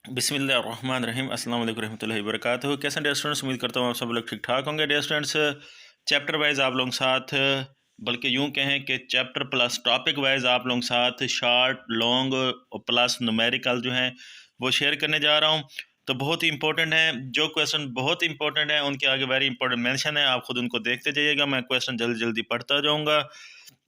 बिस्मिल्लाहिर्रहमानिर्रहीम अस्सलाम वालेकुम रहमतुल्लाहि व बरकातुहू। कैसे डियर स्टूडेंट्स, उम्मीद करता हूँ आप सब लोग ठीक ठाक होंगे। डियर स्टूडेंट्स, चैप्टर वाइज आप लोगों के साथ, बल्कि यूँ कहें कि चैप्टर प्लस टॉपिक वाइज आप लोगों के साथ शॉर्ट लॉन्ग और प्लस न्यूमेरिकल जो हैं वो शेयर करने जा रहा हूँ। तो बहुत ही इंपॉर्टेंट हैं, जो क्वेश्चन बहुत इंपॉर्टेंट हैं उनके आगे वेरी इंपॉर्टेंट मेंशन है, आप खुद उनको देखते जाइएगा। मैं क्वेश्चन जल्दी जल्दी पढ़ता जाऊँगा।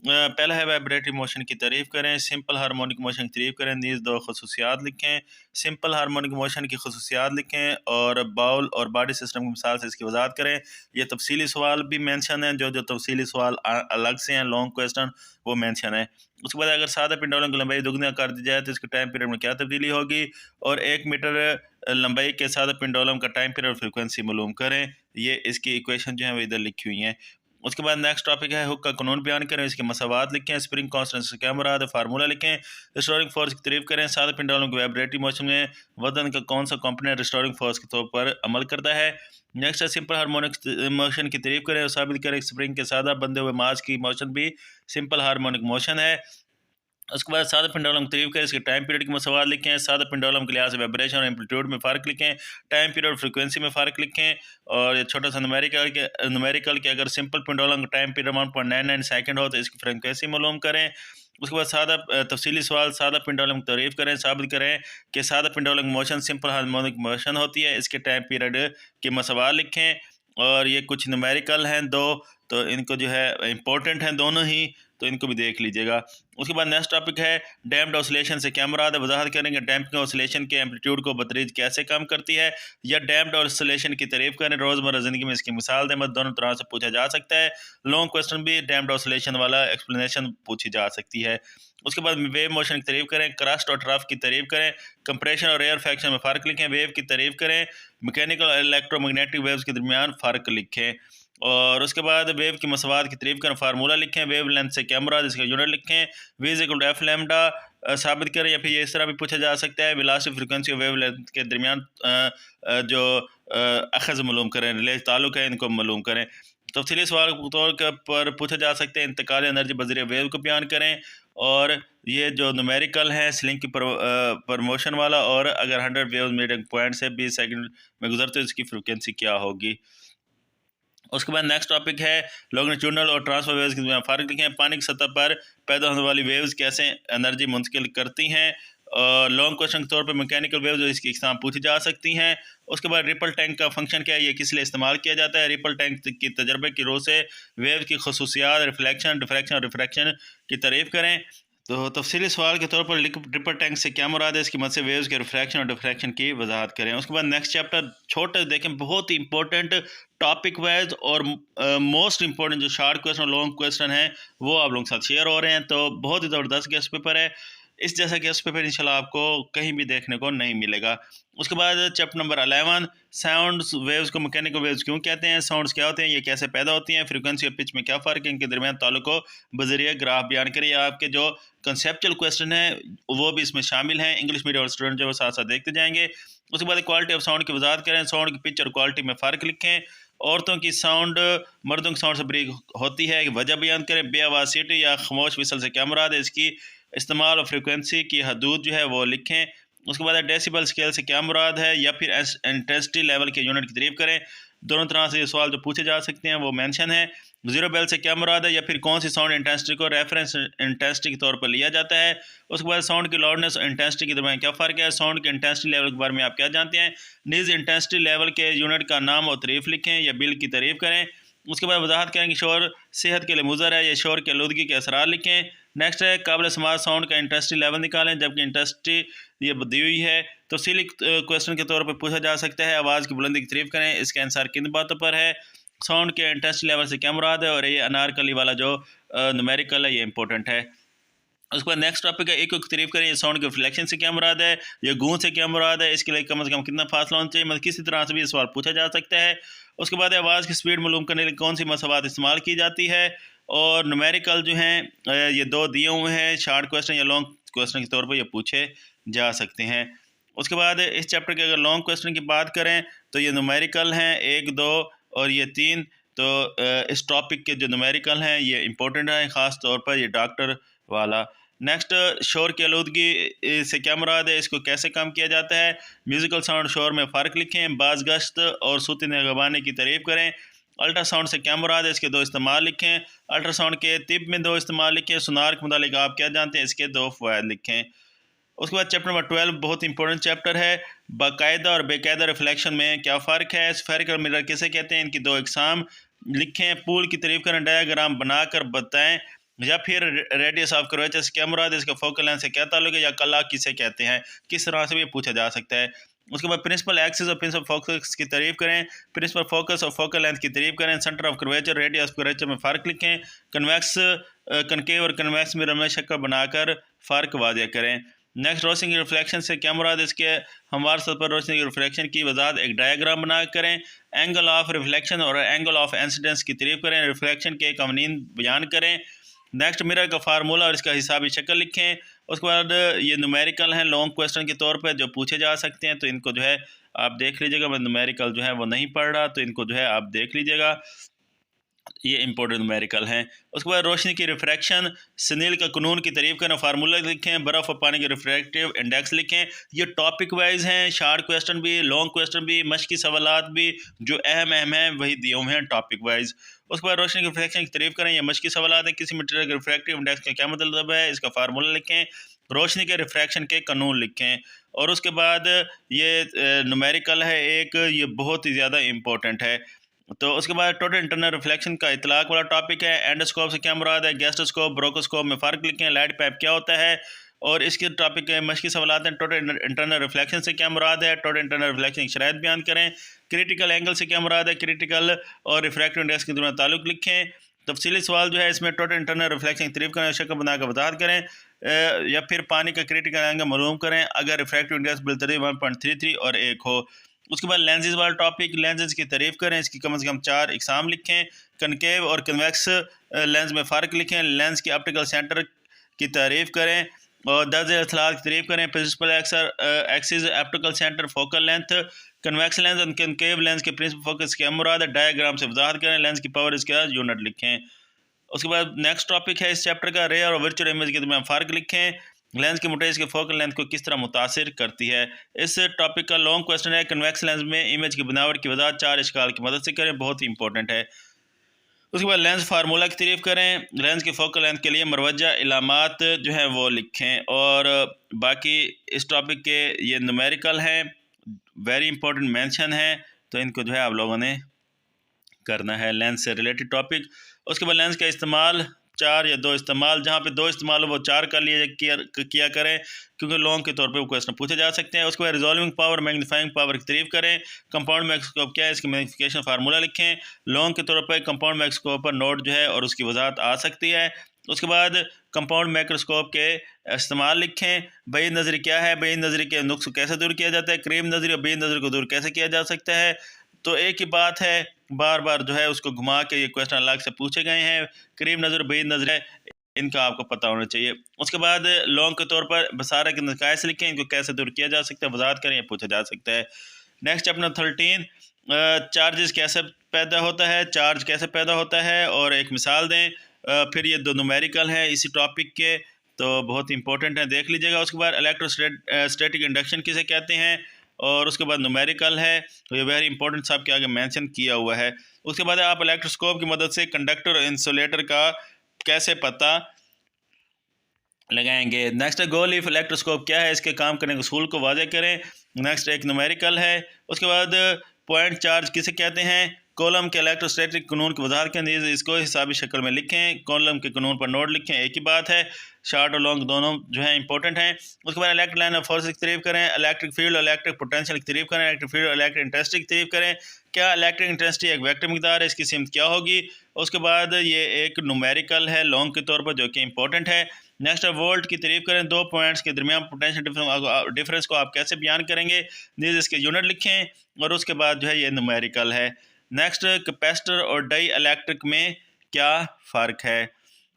पहला है वाइब्रेटरी मोशन की तारीफ़ करें, सिंपल हार्मोनिक मोशन की तारीफ़ करें, नीज़ दो खसूसियात लिखें। सिंपल हार्मोनिक मोशन की खसूसियात लिखें और बाउल और बॉडी सिस्टम की मिसाल से इसकी वजाहत करें। ये तफसीली सवाल भी मेंशन है, जो जो तफसीली सवाल अलग से हैं, लॉन्ग क्वेश्चन वो मेंशन है। उसके बाद अगर सादा पिंडोलम की लंबाई दुगना कर दी जाए तो इसके टाइम पीरियड में क्या तब्दीली होगी, और 1 मीटर लंबाई के सादा पिंडोलम का टाइम पीरियड फ्रिक्वेंसी मालूम करें। ये इसकी इक्वेशन जो है वो इधर लिखी हुई हैं। उसके बाद नेक्स्ट टॉपिक है हुक का कानून बयान करें, इसके मसावात लिखें। स्प्रिंग कॉन्स्टेंट से क्या मुराद है, फार्मूला लिखें। रिस्टोरिंग फोर्स की तारीफ करें, सादा पिंडोलम के वाइब्रेटरी मोशन में वजन का कौन सा कंपोनेंट रिस्टोरिंग फोर्स के तौर पर अमल करता है। नेक्स्ट है सिंपल हार्मोनिक मोशन की तारीफ करें और साबित करें स्प्रिंग के सादा बंधे हुए मास की मोशन भी सिंपल हार्मोनिक मोशन है। उसके बाद सादा पिंडोलम की तारीफ करें, इसके टाइम पीरियड के मसवाल लिखें। सादा पिंडोलम के लिहाज से वाइब्रेशन और एम्पलीट्यूड में फ़र्क लिखें, टाइम पीरियड फ्रीक्वेंसी में फ़र्क लिखें। और ये छोटा सा न्यूमेरिकल के अगर सिंपल पिंडोलम का टाइम पीरियड 1.99 सेकंड हो तो इसकी फ्रीक्वेंसी मालूम करें। उसके बाद सादा तफसीली सवाल, सादा पिंडोलम की तारीफ करें, साबित करें कि सादा पिंडोलम मोशन सिंपल हार्मोनिक मोशन होती है, इसके टाइम पीरियड के मसवाल लिखें। और ये कुछ न्यूमेरिकल हैं दो, तो इनको जो है इंपॉर्टेंट हैं दोनों ही, तो इनको भी देख लीजिएगा। उसके बाद नेक्स्ट टॉपिक है डैम्प्ड ऑसिलेशन से क्या मुराद है, वजाहत करेंगे डैम्पिंग ऑसिलेशन के एम्पलीट्यूड को बतरीज कैसे कम करती है, या डैम्प्ड ऑसिलेशन की तारीफ करें, रोज़मर्रा ज़िंदगी में इसकी मिसाल दें। मतलब दोनों तरह से पूछा जा सकता है। लॉन्ग क्वेश्चन भी डैम्प्ड ऑसिलेशन वाला एक्सप्लेनेशन पूछी जा सकती है। उसके बाद वेव मोशन की तारीफ करें, क्रस्ट और ट्रफ की तारीफ करें, कंप्रेशन और एयर फ्रैक्शन में फ़र्क लिखें। वेव की तारीफ करें, मैकेनिकल और इलेक्ट्रोमैग्नेटिक वेव्स के दरमियान फ़र्क लिखें। और उसके बाद वेव की मसवाद की तारीफ करें, फार्मूला लिखें। वेव लेंथ से क्या मुराद, इसका यूनिट लिखें। V is equal to F lambda साबित करें, या फिर ये इस तरह भी पूछा जा सकता है वेलोसिटी फ्रीक्वेंसी और वेव लेंथ के दरमियान जो अखज़ मालूम करें, रिलेज ताल्लुक है, इनको मालूम करें। तफसीली सवाल के तौर पर पूछा जा सकता है इंतकाल एनर्जी बजरिया वेव को बयान करें। और ये जो न्यूमेरिकल है स्लिंग की प्रमोशन वाला, और अगर 100 वेव मीटिंग पॉइंट से 20 सेकंड में गुजरते तो इसकी फ्रिक्वेंसी क्या होगी। उसके बाद नेक्स्ट टॉपिक है लॉन्गिट्यूडनल और ट्रांसफर वेव्स के दरमियान फ़र्क लिखें। पानी की सतह पर पैदा होने वाली वेव्स कैसे एनर्जी मुंतकिल करती हैं। लॉन्ग क्वेश्चन के तौर पर मैकेनिकल वेव्स इसकी एग्जाम पूछी जा सकती हैं। उसके बाद रिपल टैंक का फंक्शन क्या है, ये किस लिए इस्तेमाल किया जाता है। रिपल टैंक की तजर्बे की रो से वेव की खसूसियात, रिफ्लेक्शन, डिफ्रैक्शन और रिफ्रैक्शन की तारीफ़ करें। तो तफसीली सवाल के तौर पर रिपर टैंक से क्या मुराद है, इसकी मदद से वेव्स के रिफ्रैक्शन और डिफ्रैक्शन की वजाहत करें। उसके बाद नेक्स्ट चैप्टर छोटे देखें, बहुत ही इंपॉर्टेंट टॉपिक वाइज और मोस्ट इंपॉर्टेंट जो शॉर्ट क्वेश्चन और लॉन्ग क्वेश्चन हैं वो आप लोगों के साथ शेयर हो रहे हैं। तो बहुत ही ज़बरदस्त गेस्ट पेपर है, इस जैसा गेस्ट पेपर इंशाल्लाह आपको कहीं भी देखने को नहीं मिलेगा। उसके बाद चैप्टर नंबर 11 साउंड्स वेव्स को मैकेनिकल वेव्स क्यों कहते हैं, साउंड्स क्या होते हैं, ये कैसे पैदा होती हैं, फ्रीक्वेंसी और पिच में क्या फ़र्क है, इनके दरमियान ताल्लुक को बजरिया ग्राफ बयान करिए। आपके जो कंसेप्चुअल क्वेश्चन है वो भी इसमें शामिल हैं, इंग्लिश मीडियम स्टूडेंट जो साथ साथ देखते जाएंगे। उसके बाद क्वालिटी ऑफ साउंड की वजाहत करें, साउंड की पिच और क्वालिटी में फ़र्क लिखें। औरतों की साउंड मर्दों की साउंड से बरीक होती है, वजह बयान करें। बेआवाज़ या खामोश विसल से क्या मुराद है, इसकी इस्तेमाल और फ्रिक्वेंसी की हदूद जो है वो लिखें। उसके बाद डेसिबल स्केल से क्या मुराद है, या फिर इंटेंसिटी लेवल के यूनिट की तारीफ करें। दोनों तरह से ये सवाल जो पूछे जा सकते हैं वो मेंशन है। जीरो बेल से क्या मुराद है, या फिर कौन सी साउंड इंटेंसिटी को रेफरेंस इंटेंसिटी के तौर पर लिया जाता है। उसके बाद साउंड की लाउडनेस और इंटेंसिटी के दरमियान क्या फ़र्क है, साउंड के इंटेंसिटी लेवल के बारे में आप क्या जानते हैं। नीज इंटेंसिटी लेवल के यूनिट का नाम और तारीफ लिखें, या बिल की तारीफ करें। उसके बाद वजाहत करें कि शोर सेहत के लिए मुज़र है, या शोर के आलूदगी के असरार लिखें। नेक्स्ट है काबिल समाज साउंड का इंटेंसिटी लेवल निकालें, जबकि इंटेंसिटी ये दी हुई है। तफसीली क्वेश्चन के तौर पर पूछा जा सकता है आवाज़ की बुलंदी की तारीफ करें, इसका आंसर किन बातों पर है। साउंड के इंटेंसिटी लेवल से क्या मुराद है, और ये अनारकली वाला जो न्यूमेरिकल है ये इंपॉर्टेंट है। उसके बाद नेक्स्ट टॉपिक है एक तारीफ करें, ये साउंड के रिफ्लेक्शन से क्या मुराद है, ये गूंज से क्या मुराद है, इसके लिए कम से कम कितना फासला होना चाहिए। मतलब किसी तरह से भी सवाल पूछा जा सकता है। उसके बाद आवाज़ की स्पीड मालूम करने के लिए कौन सी मसवात इस्तेमाल की जाती है। और न्यूमेरिकल जो हैं ये दो दिए हुए हैं, शॉर्ट क्वेश्चन या लॉन्ग क्वेश्चन के तौर पर ये पूछे जा सकते हैं। उसके बाद इस चैप्टर के अगर लॉन्ग क्वेश्चन की बात करें तो ये न्यूमेरिकल हैं 1, 2 और ये 3। तो इस टॉपिक के जो न्यूमेरिकल हैं ये इंपॉर्टेंट हैं, ख़ास तौर पर ये डॉक्टर वाला। नेक्स्ट, शोर की आलूदगी से क्या मुराद है, इसको कैसे कम किया जाता है। म्यूज़िकल साउंड शोर में फ़र्क लिखें। बाज़ गश्त और सूती निगहबानी की तारीफ़ करें। अल्ट्रासाउंड से क्या मुराद है, इसके दो इस्तेमाल लिखें। अल्ट्रासाउंड के तिब में दो इस्तेमाल लिखें। सुनार के मुतालिक आप क्या जानते हैं, इसके दो फ़वाइद लिखें। उसके बाद चैप्टर नंबर 12 बहुत इंपॉर्टेंट चैप्टर है। बाकायदा और बेकायदा रिफ्लेक्शन में क्या फ़र्क है, स्फेरिकल मिरर किसे कहते हैं, इनकी दो इकसाम लिखें। पूल की तारीफ करें, डायग्राम बनाकर बताएं। या फिर रेडियस ऑफ कर्वेचर से क्या मुराद है, इसका फोकल लेंथ से क्या ताल्लुक है, या कला किसे कहते हैं, किस तरह से भी पूछा जा सकता है। उसके बाद प्रिंसिपल एक्सिस और प्रिंसिपल फोकस की तारीफ करें। प्रिंसिपल फोकस और फोकल लेंथ की तारीफ करें। Centre of curvature, radius of curvature में फ़र्क लिखें। कन्वेक्स, कनकेव और कन्वेक्स मिरर में शक्ल बनाकर फ़र्क वाज़ेह करें। नेक्स्ट, रोशनी की रिफ्लेक्शन से क्या मुराद है, इसके हमवार सतह पर रोशनी की रिफ्लेक्शन की वजाहत एक डायग्राम बना करें। एंगल ऑफ रिफ्लेक्शन और एंगल ऑफ इंसिडेंस की तारीफ करें। रिफ्लेक्शन के कवानीन बयान करें। नेक्स्ट, मिरर का फार्मूला और इसका हिसाबी शक्ल लिखें। उसके बाद ये न्यूमेरिकल हैं, लॉन्ग क्वेश्चन के तौर पर जो पूछे जा सकते हैं, तो इनको जो है आप देख लीजिएगा। मैं न्यूमेरिकल जो है वो नहीं पढ़ रहा, तो इनको जो है आप देख लीजिएगा, ये इंपॉर्टेंट न्यूमेरिकल हैं। उसके बाद रोशनी की रिफ्रैक्शन, स्नेल का कानून की तारीफ करना, फार्मूला लिखें। बर्फ़ और पानी के रिफ्रैक्टिव इंडेक्स लिखें। ये टॉपिक वाइज हैं, शार्ट क्वेश्चन भी, लॉन्ग क्वेश्चन भी, मश्की सवालात भी, जो अहम हैं वही दिए हुए हैं टॉपिक वाइज। उसके बाद रोशनी की रिफ्रैक्शन की तारीफ करें, ये मश्की सवालात हैं। किसी मटेरियल के रिफ्रैक्टिव इंडेक्स का क्या मतलब है, इसका फार्मूला लिखें। रोशनी के रिफ्रैक्शन के कानून लिखें। और उसके बाद ये न्यूमेरिकल है एक, ये बहुत ही ज़्यादा इंपॉर्टेंट है। तो उसके बाद टोटल इंटरनल रिफ्लेक्शन का इतलाक वाला टॉपिक है। एंडोस्कोप से क्या मुराद है, गेस्टोस्कोप, ब्रोकोस्कोप में फ़र्क लिखें। लाइट पाइप क्या होता है, और इसके टॉपिक के मश्की सवालात हैं। टोटल इंटरनल रिफ्लेक्शन से क्या मुराद है, टोटल इंटरनल रिफ्लेक्शन की शराइत बयान करें। क्रिटिकल एंगल से क्या मुराद है, क्रिटिकल और रिफ्रैक्टिव इंडेक्स के दरमियान ताल्लुक लिखें। तफसीली सवाल जो है इसमें टोटल इंटरनल रिफ्लेक्शन की तारीफ करें, शक्ल बनाकर वजाहत करें। या फिर पानी का क्रिटिकल एंगल मालूम करें अगर रिफ्रैक्टिव इंडेक्स बिलतरीब 1.33 और 1 हो। उसके बाद लेंसेज वाला टॉपिक, लेंसेज की तारीफ करें, इसकी कम से कम 4 इकसाम लिखें। कनकेव और कन्वेक्स लेंस में फ़र्क लिखें। लेंस की ऑप्टिकल सेंटर की तारीफ करें और दर्ज अथलात की तारीफ करें। Principal axis, optical centre, focal length, convex lens और कनकेव लेंस के प्रिंसिपल फोकस क्या मुराद है, डायग्राम से वजाहत करें। लेंस की पावर इसका यूनिट लिखें। उसके बाद नेक्स्ट टॉपिक है इस चैप्टर का, रेयर और वर्चुअल इमेज के दरमियान फ़र्क लिखें। लेंस की मोटाई इसके फोकल लेंथ को किस तरह मुतासिर करती है। इस टॉपिक का लॉन्ग क्वेश्चन है, कन्वेक्स लेंस में इमेज की बनावट की वजाहत 4 इश्काल की मदद से करें, बहुत ही इंपॉर्टेंट है। उसके बाद लेंस फार्मूला की तारीफ करें। लेंस की फोकल लेंथ के लिए मरवजा इलामात जो है वो लिखें। और बाकी इस टॉपिक के ये न्यूमेरिकल हैं, वेरी इंपॉर्टेंट मेंशन है, तो इनको जो है आप लोगों ने करना है, लेंस से रिलेटेड टॉपिक। उसके बाद लेंस का इस्तेमाल 4 या 2 इस्तेमाल, जहाँ पे 2 इस्तेमाल हो वो 4 कर लिए किया करें, क्योंकि लॉन्ग के तौर पे वो क्वेश्चन पूछे जा सकते हैं। उसके बाद रिजॉल्विंग पावर, मैग्नीफाइंग पावर की तारीफ करें। कंपाउंड मैक्रोस्कोप क्या है, इसकी मैग्नीफिकेशन फार्मूला लिखें। लॉन्ग के तौर पर कंपाउंड मैक्रोस्कोप पर नोट जो है और उसकी वजाहत आ सकती है। उसके बाद कंपाउंड माइक्रोस्कोप के इस्तेमाल लिखें। बई नज़री क्या है, बई नज़री के नुक्स कैसे दूर किया जाता है, क्रीम नज़री और बई नज़री को दूर कैसे किया जा सकता है। तो एक ही बात है, बार बार जो है उसको घुमा के ये क्वेश्चन अलग से पूछे गए हैं। करीब नज़र, बईद नज़र है, इनका आपको पता होना चाहिए। उसके बाद लॉन्ग के तौर पर बसारा के नकाइस लिखें, इनको कैसे दूर किया जा सकता है, वजाहत करें, ये पूछा जा सकता है। नेक्स्ट चैप्टर 13, चार्जेस कैसे पैदा होता है, चार्ज कैसे पैदा होता है और एक मिसाल दें। फिर ये दो न्यूमेरिकल हैं इसी टॉपिक के, तो बहुत इंपॉर्टेंट है, देख लीजिएगा। उसके बाद इलेक्ट्रोस्टैटिक इंडक्शन किसे कहते हैं, और उसके बाद न्यूमेरिकल है, तो ये वेरी इंपॉर्टेंट साहब के आगे मेंशन किया हुआ है। उसके बाद आप इलेक्ट्रोस्कोप की मदद से कंडक्टर और इंसुलेटर का कैसे पता लगाएंगे। नेक्स्ट, गोल लीफ इलेक्ट्रोस्कोप क्या है, इसके काम करने के उसूल को वाज़ेह करें। नेक्स्ट एक न्यूमेरिकल है। उसके बाद पॉइंट चार्ज किसे कहते हैं, कॉलम के इलेक्ट्रोस्टैटिक कानून की वजाहत के लिए इसको हिसाबी शक्ल में लिखें। कॉलम के कानून पर नोट लिखें, एक ही बात है, शार्ट और लॉन्ग दोनों जो है इंपॉर्टेंट हैं। उसके बाद इलेक्ट्रिक लाइन ऑफ फोर्स की तारीफ करें। इलेक्ट्रिक फील्ड और इलेक्ट्रिक पोटेंशियल की तारीफ करें। इलेक्ट्रिक फील्ड और इलेक्ट्रिक इंटेंसिटी की तारीफ करें। क्या इलेक्ट्रिक इंटेंसिटी एक वेक्टर मिकदार है, इसकी सिमत क्या होगी। उसके बाद ये एक न्यूमेरिकल है लॉन्ग के तौर पर, जो कि इंपॉर्टेंट है। नेक्स्ट है वोल्ट की तारीफ करें। 2 पॉइंट्स के दरमियान पोटेंशियल डिफरेंस को आप कैसे बयान करेंगे, नीज इसके यूनिट लिखें। और उसके बाद जो है ये न्यूमेरिकल है। नेक्स्ट, कैपेसिटर और डाई इलेक्ट्रिक में क्या फ़र्क है।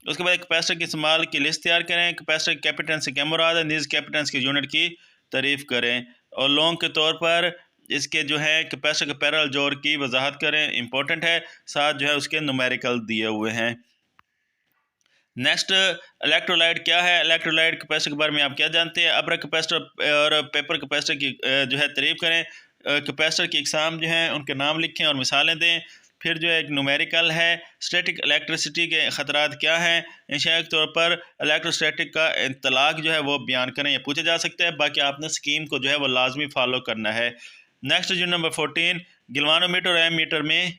उसके बाद कैपेसिटर के इस्तेमाल की लिस्ट तैयार करें। कैपेसिटर कैपेसिटेंस से क्या मुराद है, नीज कैपेसिटेंस के यूनिट की तारीफ करें। और लॉन्ग के तौर पर इसके जो है कैपेसिटर के पैरेलल जोड़ की वजाहत करें, इंपॉर्टेंट है। साथ जो है उसके न्यूमेरिकल दिए हुए हैं। नेक्स्ट, इलेक्ट्रोलाइट क्या है? इलेक्ट्रोलाइट कैपेसिटर के बारे में आप क्या जानते हैं? अपर कैपेसिटर और पेपर कैपेसिटर की जो है तारीफ करें। कैपेसिटर की इकसाम जो हैं उनके नाम लिखें और मिसालें दें। फिर जो है एक न्यूमेरिकल है, स्टैटिक इलेक्ट्रिसिटी के ख़तरात क्या हैं? इंशाई के तौर पर इलेक्ट्रोस्टैटिक का इंतलाक जो है वो बयान करें, ये पूछा जा सकता है। बाकी आपने स्कीम को जो है वो लाजमी फॉलो करना है। नेक्स्ट जो नंबर 14, गिलवानोमीटर और एमीटर में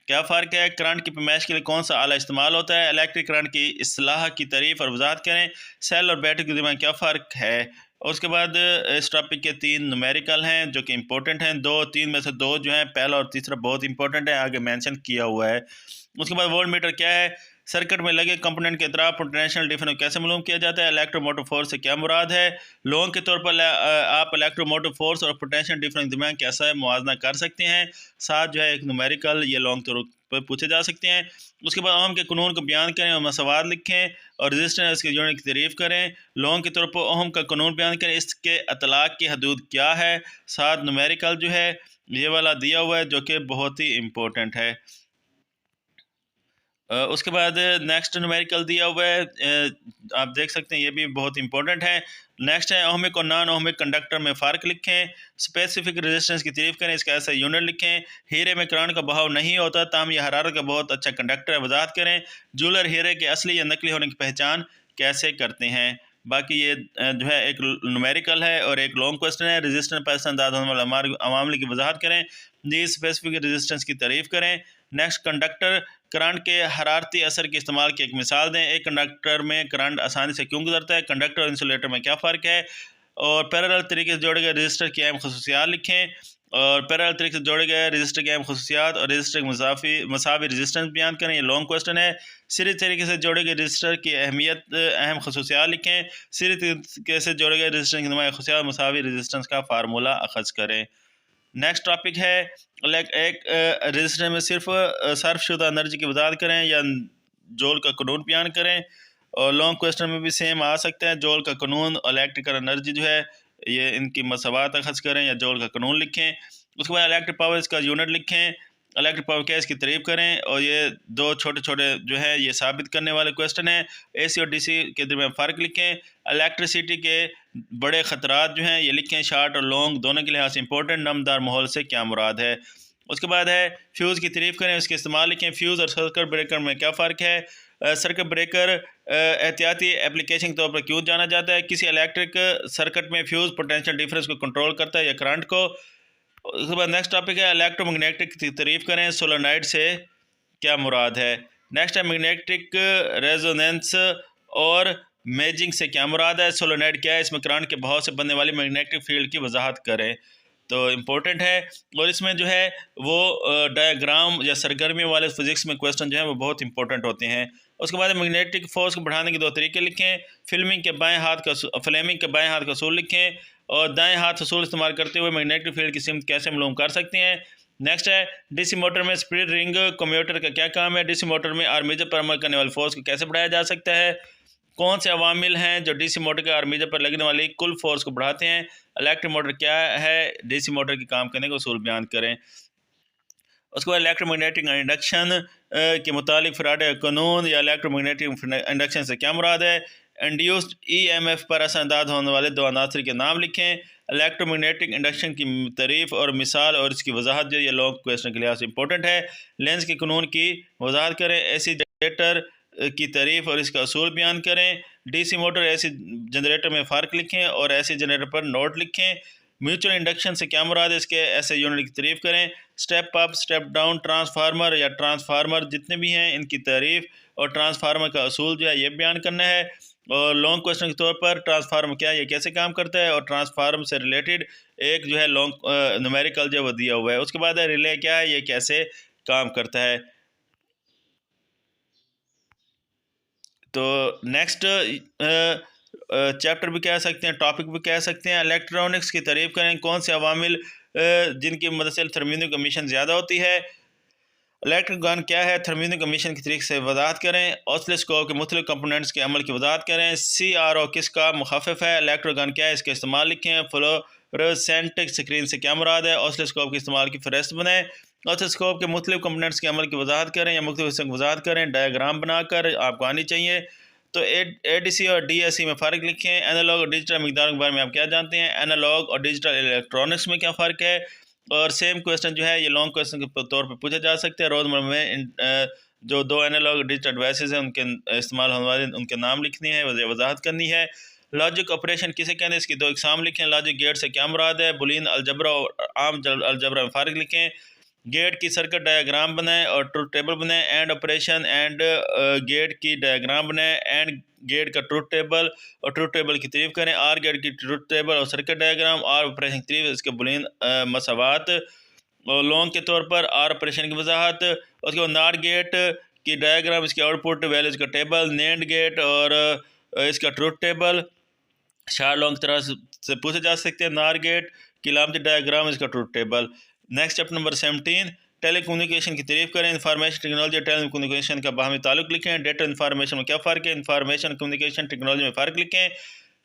क्या फ़र्क है? करंट की पैमाइश के लिए कौन सा आला इस्तेमाल होता है? इलेक्ट्रिक करंट की इस्लाह की तारीफ़ और वजाहत करें। सेल और बैटरी के दरमियान क्या फ़र्क है? और उसके बाद इस टॉपिक के 3 न्यूमेरिकल हैं जो कि इंपॉर्टेंट हैं। 2 3 में से 2 जो हैं, पहला और तीसरा बहुत इंपॉर्टेंट है, आगे मेंशन किया हुआ है। उसके बाद वोल्ट मीटर क्या है? सर्किट में लगे कंपोनेंट के अतराफ पोटेंशियल डिफरेंस कैसे मालूम किया जाता है? इलेक्ट्रोमोटिव फोर्स से क्या मुराद है? लोन के तौर पर आप इलेक्ट्रोमोटिव फोर्स और पोटेंशियल डिफरेंस के दरमियान कैसा मुवाजना कर सकते हैं? साथ जो है एक न्यूमेरिकल, ये लॉन्ग तौर पर पूछे जा सकते हैं। उसके बाद ओम के कानून को बयान करें और मसवाद लिखें और रजिस्टेंस के यूनिट की तारीफ करें। लॉन्ग के तौर पर ओम का कानून बयान करें, इसके अतलाक की हदूद क्या है? साथ न्यूमेरिकल जो है ये वाला दिया हुआ है जो कि बहुत ही इम्पोर्टेंट है। उसके बाद नेक्स्ट न्यूमेरिकल दिया हुआ है, आप देख सकते हैं, ये भी बहुत इंपॉर्टेंट है। नेक्स्ट है ओहमिक और नॉन ओहमिक कंडक्टर में फ़र्क लिखें। स्पेसिफिक रेजिस्टेंस की तारीफ करें, इसका ऐसा यूनिट लिखें। हीरे में करंट का बहाव नहीं होता, ताम यह हरारत का बहुत अच्छा कंडक्टर है, वजाहत करें। जूलर हीरे के असली या नकली होने की पहचान कैसे करते हैं? बाकी ये जो है एक न्यूमेरिकल है और एक लॉन्ग क्वेश्चन है। रेजिस्टेंस पर असरअंदाज होने वाले अवामिल की वजाहत करें। जी स्पेसिफिक रेजिस्टेंस की तारीफ करें। नेक्स्ट, कंडक्टर करंट के हरारती असर के इस्तेमाल की एक मिसाल दें। एक कंडक्टर में करंट आसानी से क्यों गुजरता है? कंडक्टर और इंसुलेटर में क्या फ़र्क है? और पैरेलल तरीके से जोड़े गए रजिस्टर की अहम खसूसियात लिखें। और पैरेलल तरीके से जोड़े गए रजिस्टर की अहम खसूसियात और रजिस्टर की मसावी रजिस्टेंस बयान करें, ये लॉन्ग क्वेश्चन है। सीरीज तरीके से जोड़े गए रजिस्टर की अहमियत अहम खसूसियात लिखें। सीरीज तरीके से जोड़े गए रजिस्टर की नुमाया खसूसियात मसावी रजिस्टेंस का फार्मूला अखज़ करें। नेक्स्ट टॉपिक है एक रजिस्टर में सिर्फ सर्फशुदा एनर्जी की वजाहत करें या जोल का कानून बयान करें। और लॉन्ग क्वेश्चन में भी सेम आ सकता है। जोल का कानून और इलेक्ट्रिकल एनर्जी जो है ये इनकी मसावात अखज़ करें या जोल का कानून लिखें। उसके बाद इलेक्ट्रिक पावर इसका यूनिट लिखें। इलेक्ट्रिक पावर क्या है इसकी तारीफ करें। और ये 2 छोटे छोटे जो है ये साबित करने वाले क्वेश्चन हैं। AC और DC के दरमियान फ़र्क लिखें। इलेक्ट्रिसिटी के बड़े ख़तरात जो हैं ये लिखें। शार्ट और लॉन्ग दोनों के लिहाज से इंपॉर्टेंट। नमदार माहौल से क्या मुराद है? उसके बाद है फ्यूज़ की तारीफ करें, इसके इस्तेमाल लिखें। फ्यूज़ और सर्किट ब्रेकर में क्या फ़र्क है? सर्किट ब्रेकर एहतियाती एप्लीकेशन के तौर पर क्यों जाना जाता है? किसी इलेक्ट्रिक सर्किट में फ्यूज़ पोटेंशियल डिफरेंस को कंट्रोल करता है या करंट को। उसके बाद नेक्स्ट टॉपिक है इलेक्ट्रोमैग्नेटिक की तारीफ करें। सोलेनॉइड से क्या मुराद है? नेक्स्ट है मैग्नेटिक रेजोनेंस और मेजिंग से क्या मुराद है? सोलेनॉइड क्या है? इसमें करंट के बहाव से बनने वाली मैग्नेटिक फील्ड की वजाहत करें। तो इम्पोर्टेंट है। और इसमें जो है वो डायग्राम या सरगर्मियों वाले फिजिक्स में क्वेश्चन जो है वो बहुत इंपॉर्टेंट होते हैं। उसके बाद मैग्नेटिक फोर्स को बढ़ाने के 2 तरीके लिखें। फ्लेमिंग के बाएं हाथ का असूल लिखें। और दाएं हाथ असूल इस्तेमाल करते हुए मैग्नेटिक फील्ड की सिमत कैसे मालूम कर सकते हैं? नेक्स्ट है DC मोटर में स्प्रिट रिंग कम्यूटर का क्या काम है? DC मोटर में आर्मेचर पर अमल करने वाले फोर्स को कैसे बढ़ाया जा सकता है? कौन से अवामिल हैं जो DC मोटर के आर्मेचर पर लगने वाली कुल फोर्स को बढ़ाते हैं? इलेक्ट्रिक मोटर क्या है? DC मोटर के काम करने को उसूल बयान करें। उसके बाद इलेक्ट्रोमैग्नेटिक इंडक्शन के मुतालिक फ़ैराडे का कानून या इलेक्ट्रोमैग्नेटिक इंडक्शन से क्या मुराद है? इंड्यूस्ड EMF पर असरअंदाज होने वाले 2 अनासर के नाम लिखें। इलेक्ट्रोमैग्नेटिक इंडक्शन की तारीफ और मिसाल और इसकी वजाहत जो ये लॉन्ग क्वेश्चन के लिहाज से इंपॉर्टेंट है। लेंस के कानून की वजाहत करें। AC जनरेटर की तारीफ और इसका असूल बयान करें। DC मोटर AC जनरेटर में फ़र्क लिखें और AC जनरेटर पर नोट लिखें। म्यूचुअल इंडक्शन से क्या मुराद है? इसके ऐसे यूनिट की तारीफ करें। Step up, step down, transformer या ट्रांसफार्मर जितने भी हैं इनकी तारीफ और ट्रांसफार्मर का असूल जो है ये बयान करना है। और लॉन्ग क्वेश्चन के तौर पर ट्रांसफार्मर क्या है, ये कैसे काम करता है, और ट्रांसफार्मर से रिलेटेड एक जो है लॉन्ग न्यूमेरिकल जो वो दिया हुआ है। उसके बाद है रिले क्या है, ये कैसे काम करता है। तो नेक्स्ट चैप्टर भी कह सकते हैं, टॉपिक भी कह सकते हैं। इलेक्ट्रॉनिक्स की तारीफ करें। कौन से अवामिल जिनकी मदद से थर्मियोनिक एमिशन ज़्यादा होती है? इलेक्ट्रिक गन क्या है? थर्मियोनिक एमिशन की तरीके से वजाहत करें। ऑसिलोस्कोप के मुख्तलिफ कंपोनेंट्स के अमल की वजाहत करें। CRO किसका मुखाफिफ है? इलेक्ट्रिक गन क्या है, इसका इस्तेमाल लिखें। फ्लोरोसेंट स्क्रीन से क्या मुराद है? ऑसिलोस्कोप के इस्तेमाल की फहरिस्त बनाएं। ऑसिलोस्कोप के मुख्तलिफ कंपोनेंट्स के अमल की वजाहत करें या मुख्तलिफ हिस्सों की वजाहत करें। डायग्राम बनाकर आपको आनी चाहिए। तो ADC और DAC में फ़र्क लिखें। एनालॉग और डिजिटल मिकदारों के बारे में आप क्या जानते हैं? एनालॉग और डिजिटल इलेक्ट्रॉनिक्स में क्या फ़र्क है? और सेम क्वेश्चन जो है ये लॉन्ग क्वेश्चन के तौर पर पूछा जा सकता है। रोज़मर्रा में जो दो एनालॉग डिजिटल डिवाइसेस हैं उनके इस्तेमाल होने वाले उनके नाम लिखनी है, वजाहत करनी है। लॉजिक ऑपरेशन किसे कहते हैं? इसकी दो इकसाम लिखें। लॉजिक गेट से क्या मुराद है? बुलियन अलजबरा और आम अलजबरा में फ़र्क लिखें। गेट की सर्किट डायग्राम बनाएं और ट्रुथ टेबल बनाएं। एंड ऑपरेशन एंड गेट की डायग्राम बनाएं। एंड गेट का ट्रुथ टेबल और ट्रुथ टेबल की तारीफ करें। आर गेट की ट्रुथ टेबल और सर्किट डायग्राम। आर ऑपरेशन की तारीफ, इसके बुलियन मसावात। और लॉन्ग के तौर पर आर ऑपरेशन की वजाहत। उसके बाद नार गेट की डायग्राम, इसके आउटपुट वैल्यूज का टेबल। नैंड गेट और इसका ट्रुथ टेबल। शार्ट लॉन्ग तरह से पूछे जा सकते हैं। नार गेट की लामती डायग्राम, इसका truth table. Next chapter number 17, telecommunication की तारीफ करें। इंफॉर्मेशन टेक्नोलॉजी और टेलीकम्युनिकेशन का बाहमी ताल्लुक लिखें। डेटा इंफॉर्मेशन में क्या फ़र्क है? इंफॉर्मेशन कम्युनिकेशन टेक्नोलॉजी में फ़र्क लिखें।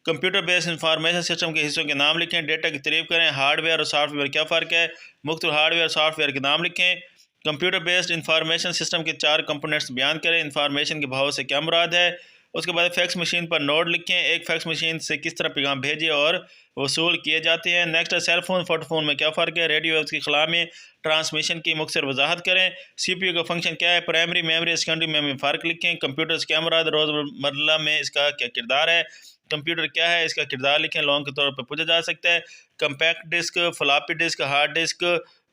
कंप्यूटर बेस्ड इंफॉर्मेशन सिस्टम के हिस्सों के नाम लिखें। डेटा की तारीफ करें। हार्डवेयर और सॉफ्टवेयर क्या फ़र्क है? मुख्तलिफ हार्डवेयर और सॉफ्टवेयर के नाम लिखें। कंप्यूटर बेस्ड इंफॉर्मेशन सिस्टम के 4 कंपोनेंट्स बयान करें। इंफॉर्मेशन के भाव से क्या मुराद है? उसके बाद फैक्स मशीन पर नोट लिखें। एक फैक्स मशीन से किस तरह पैगाम भेजे और वसूल किए जाते हैं। नेक्स्ट, सेल फोन फोटोफोन में क्या फ़र्क है? रेडियो वेव्स की खिला में ट्रांसमिशन की मुख्तसर वजाहत करें। CPU का फंक्शन क्या है? प्राइमरी मेमोरी, सेकेंडरी मेमोरी फ़र्क लिखें। कंप्यूटर से क्या मुराद? रोज़मर्रा में इसका क्या किरदार है? कंप्यूटर क्या है? इसका किरदार लिखें। लॉन्ग के तौर पर पूछा जा सकता है। Compact disc, floppy disk, hard disk,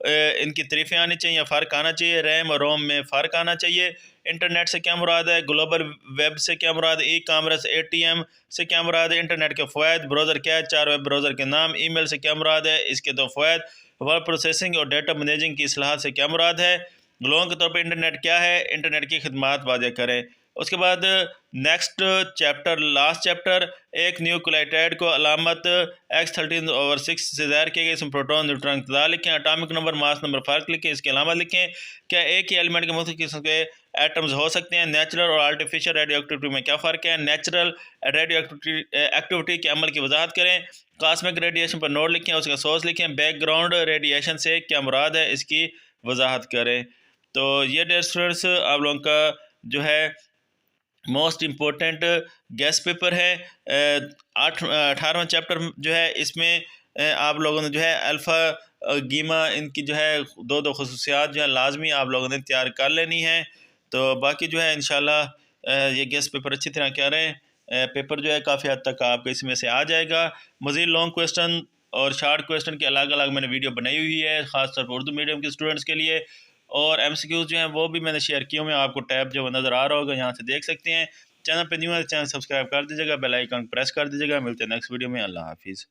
इनकी तारीफ़ें आनी चाहिए, फ़र्क आना चाहिए। रैम और रोम में फ़र्क आना चाहिए। इंटरनेट से क्या मुराद है? ग्लोबल वेब से क्या मुराद है? E commerce. ATM से क्या मुराद है? इंटरनेट के फ़वाइद। ब्राउज़र क्या है? 4 वेब ब्राउज़र के नाम। ईमेल से क्या मुराद है? इसके 2 फ़वाइद। वर्ड प्रोसेसिंग और डेटा मैनेजिंग की इस्लाहात से क्या मुराद है? लॉन्ग के तौर पर इंटरनेट क्या है? इंटरनेट की खिदमात वाज़ेह करें। उसके बाद नेक्स्ट चैप्टर, लास्ट चैप्टर, एक न्यूक्लियोटाइड को अलामत X13/6 से ज़ाहिर किया गया। इसमें प्रोटॉन न्यूट्रॉन तदा लिखें। एटॉमिक नंबर, मास नंबर, फ़र्क लिखें। इसके अलामत लिखें। क्या एक ही एलिमेंट के मुख्तलिफ किस्म के एटम्स हो सकते हैं? नेचुरल और आर्टिफिशियल रेडियो एक्टिविटी में क्या फ़र्क है? नेचुरल रेडियो एक्टिविटी के अमल की वजाहत करें। कॉस्मिक रेडिएशन पर नोट लिखें, उसका सोर्स लिखें। बैकग्राउंड रेडिएशन से क्या मुराद है? इसकी वजाहत करें। तो ये डियर स्टूडेंट्स आप लोगों का जो है मोस्ट इम्पोर्टेंट गेस्ट पेपर है। 18वां चैप्टर जो है इसमें आप लोगों ने जो है अल्फ़ा गीमा इनकी जो है दो खसूसियात जो है लाजमी आप लोगों ने तैयार कर लेनी है। तो बाकी जो है इंशाल्लाह ये गेस्ट पेपर अच्छी तरह कह रहे हैं। पेपर जो है काफ़ी हद तक आपको इसमें से आ जाएगा। मज़ीद लॉन्ग क्वेश्चन और शार्ट क्वेश्चन के अलग अलग मैंने वीडियो बनाई हुई है, ख़ासतौर पर उर्दू मीडियम के स्टूडेंट्स के लिए। और MCQs जो हैं वो भी मैंने शेयर किए हुए हैं। आपको टैब जो नज़र आ रहा होगा यहाँ से देख सकते हैं। चैनल पे न्यू है, चैनल सब्सक्राइब कर दीजिएगा, बेल आइकन प्रेस कर दीजिएगा। मिलते हैं नेक्स्ट वीडियो में। अल्लाह हाफिज़।